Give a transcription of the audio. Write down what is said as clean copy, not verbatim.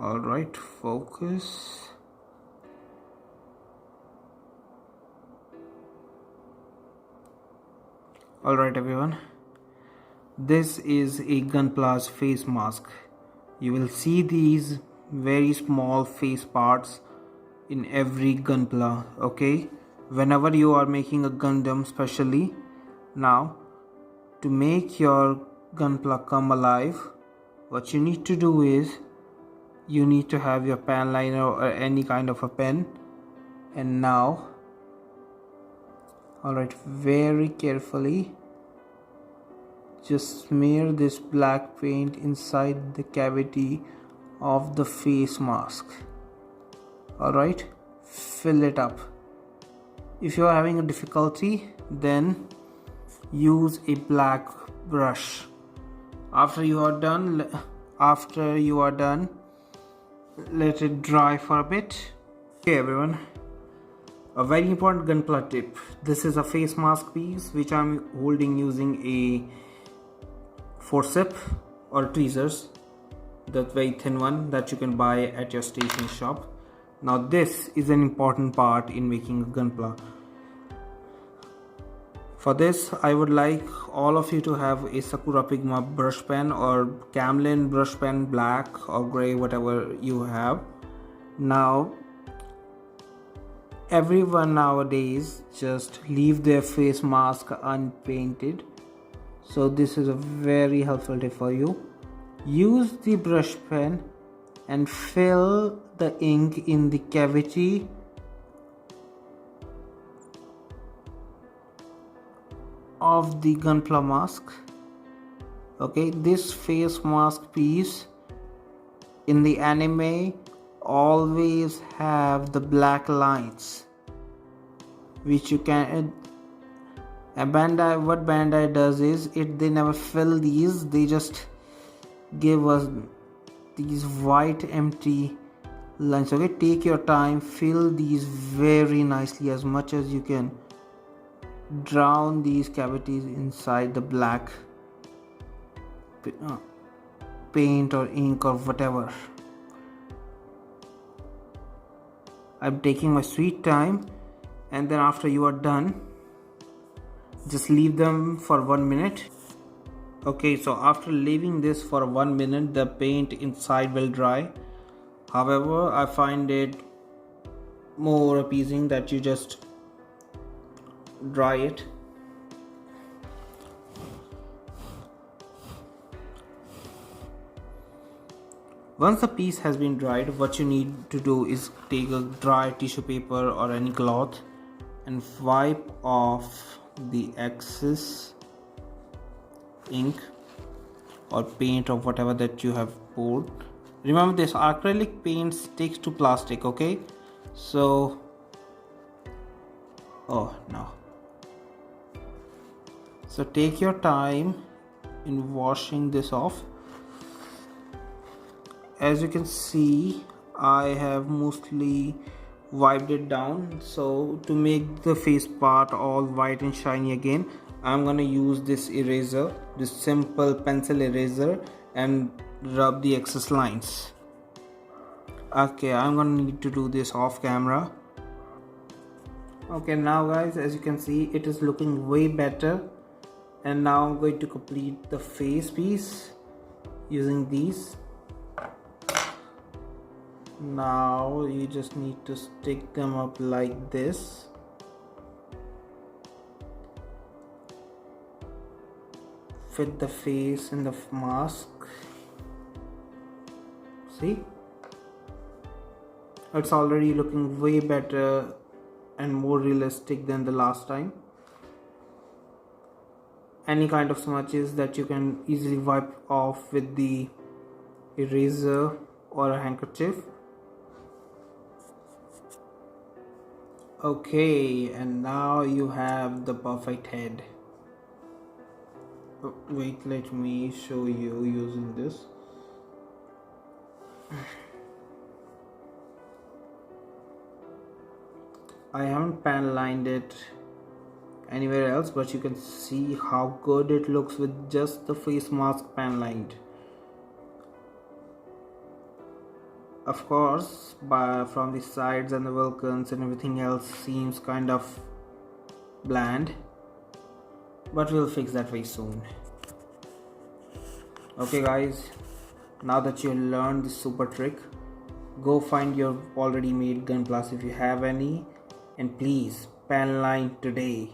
Alright, focus. Alright everyone, this is a Gunpla's face mask. You will see these very small face parts in every Gunpla, okay? Whenever you are making a Gundam specially. Now, to make your Gunpla come alive, what you need to do is, you need to have your pen liner or any kind of a pen. And now, alright, very carefully just smear this black paint inside the cavity of the face mask. Alright, fill it up. If you are having a difficulty, then use a black brush. After you are done, let it dry for a bit. Okay everyone, a very important Gunpla tip. This is a face mask piece which I'm holding using a forceps or tweezers, that very thin one that you can buy at your stationery shop. Now this is an important part in making a Gunpla. For this, I would like all of you to have a Sakura Pigma brush pen or Camlin brush pen, black or grey, whatever you have. Now, everyone nowadays just leave their face mask unpainted. So this is a very helpful tip for you. Use the brush pen and fill the ink in the cavity of the Gunpla mask. Okay, this face mask piece in the anime always have the black lines, which you can. What Bandai does is, they never fill these. They just give us these white empty lines. Okay, take your time, fill these very nicely as much as you can. Drown these cavities inside the black paint or ink or whatever. I'm taking my sweet time, and then after you are done, just leave them for 1 minute. Okay, so after leaving this for 1 minute, the paint inside will dry. However, I find it more appeasing that you just dry it. Once the piece has been dried, what you need to do is take a dry tissue paper or any cloth and wipe off the excess ink or paint or whatever that you have poured. Remember, this acrylic paint sticks to plastic, okay? So, oh no. So take your time in washing this off. As you can see, I have mostly wiped it down. So to make the face part all white and shiny again, I'm gonna use this eraser, this simple pencil eraser, and rub the excess lines. Okay, I'm gonna need to do this off camera. Okay, now guys, as you can see, it is looking way better. And now I'm going to complete the face piece using these. Now you just need to stick them up like this. Fit the face in the mask. See? It's already looking way better and more realistic than the last time. Any kind of smudges that you can easily wipe off with the eraser or a handkerchief. Okay, and now you have the perfect head. Oh, wait, let me show you using this. I haven't pan lined it anywhere else, but you can see how good it looks with just the face mask pan lined. Of course, from the sides and the vulcans and everything else seems kind of bland, but we'll fix that very soon. Okay guys, now that you learned this super trick, go find your already made Gunplas if you have any, and please pan line today.